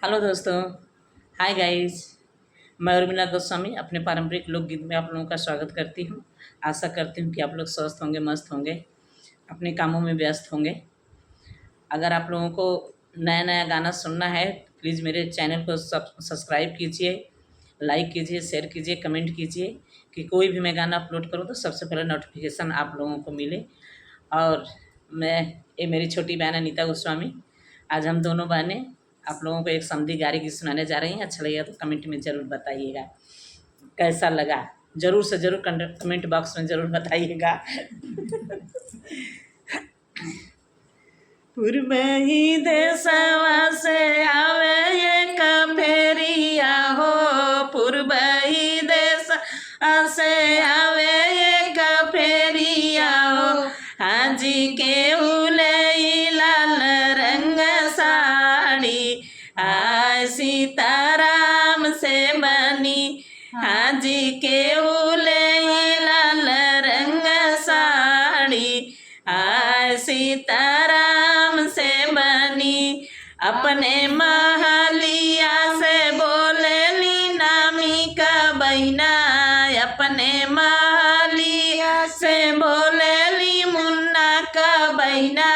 Hello दोस्तों, hi guys. मैं उर्मिला गोस्वामी अपने पारंपरिक लोकगीत में आप लोगों का स्वागत करती हूँ। आशा करती हूँ कि आप लोग स्वस्थ होंगे, मस्त होंगे, अपने कामों में व्यस्त होंगे। अगर आप लोगों को नया नया गाना सुनना है तो प्लीज़ मेरे चैनल को सब्सक्राइब कीजिए, लाइक कीजिए, शेयर कीजिए, कमेंट कीजिए कि कोई भी मैं गाना अपलोड करूँ तो सबसे पहले नोटिफिकेशन आप लोगों को मिले। और ये मेरी छोटी बहन अनीता गोस्वामी, आज हम दोनों बहनें आप लोगों को एक समधी गारी गीत सुनाने जा रही हैं। अच्छा लगेगा तो कमेंट में ज़रूर बताइएगा कैसा लगा। ज़रूर से ज़रूर कमेंट बॉक्स में ज़रूर बताइएगा। पुरबही देशवा से आवे एक फेरिया हो, पुरबही देश से आवे एक फेरिया हो। हाजी के उले लाल रंग साड़ी, आय सीताराम से बनी। हाजी के उले लाल रंग साड़ी, आय सीताराम से बनी। अपने महलिया से बोलेली नामी का बहिना, अपने महलिया से बोलेली मुन्ना का बहिना,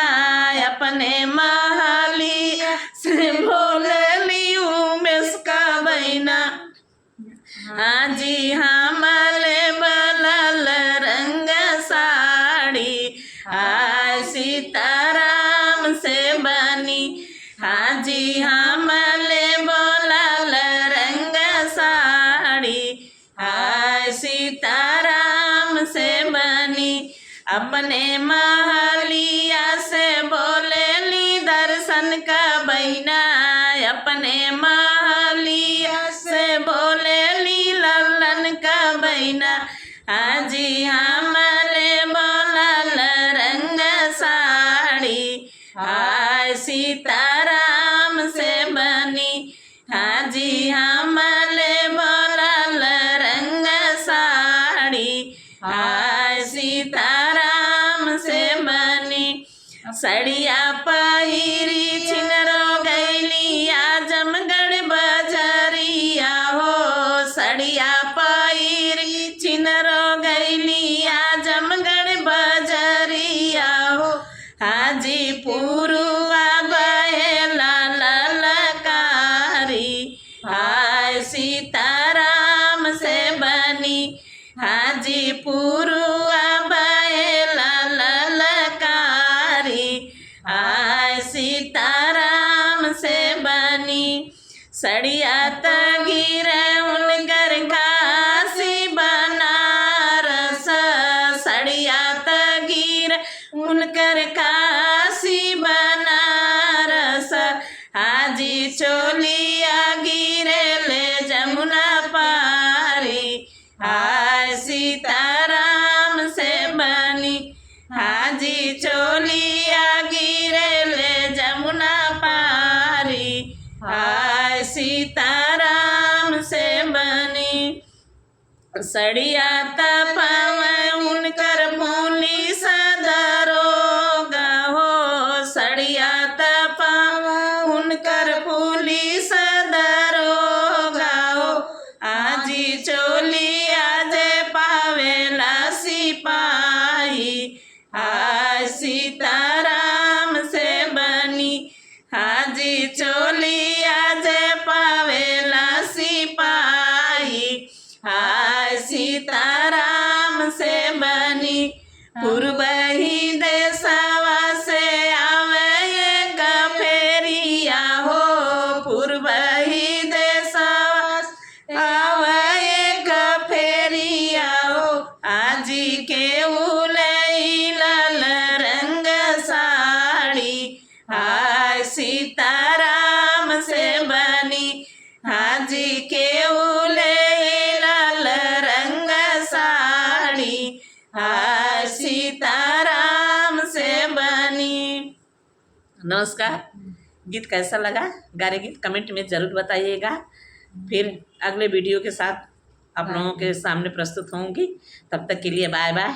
अपने महलिया से बोलेली उमेश का बहिना। हाँ जी हमले बलल रंग साड़ी, आय सीताराम से बनी। हाँ जी हमले बोलल रंग साड़ी, आय सीताराम से बनी। अपने महलिया से बोलेली दर्शन का बहिना, अपने महलिया से बोलेली लल्लन का बहिना। हाँ जी हमले बोलल रंग साड़ी, आय सीताराम से बनी। हाँ जी हमले बोलल रंग साड़ी, आय सीताराम से बनी। सड़िया पहिरी छिनरो गैली आजमगढ़ बजरिया हो, सड़िया पहिरी छिनरो गैली आजमगढ़ बजरिया हो। हाजी पुरुआ बहेला ललकारी, आय सीताराम से बनी। हाजी पुरुआ बहेला ललकारी, आय सीताराम से बनी। सड़िया तगिर उनकर काशी बनारस, सड़िया तगिर उनकर काशी बनारस। हाजी चोलिया गिरे ले जमुना पारी, आय सीताराम से बनी। हाजी चोलिया गिरे ले जमुना पारी, आय सीताराम से बनी। सड़िया तपाव उनकर पुलिस दरोगा हो, सड़िया तपाव उनकर पुलिस दरोगा हो। आजी चोलिया जे पावेला सिपाही, आय सीताराम से बनी। हाजी चोलिया जे पावेला सिपाही, आय सीताराम से बनी। पुरबही देशवा से आवे एक फेरिया हो, पुरबही देशवा से आवे एक फेरिया हो। आजी के उले लाल रंग साड़ी, आय सीताराम से बनी। हाजी के उले लाल रंग साड़ी, आय सीताराम से बनी। नमस्कार। गीत कैसा लगा, गारे गीत कमेंट में ज़रूर बताइएगा। फिर अगले वीडियो के साथ आप लोगों के सामने प्रस्तुत होंगी। तब तक के लिए बाय बाय।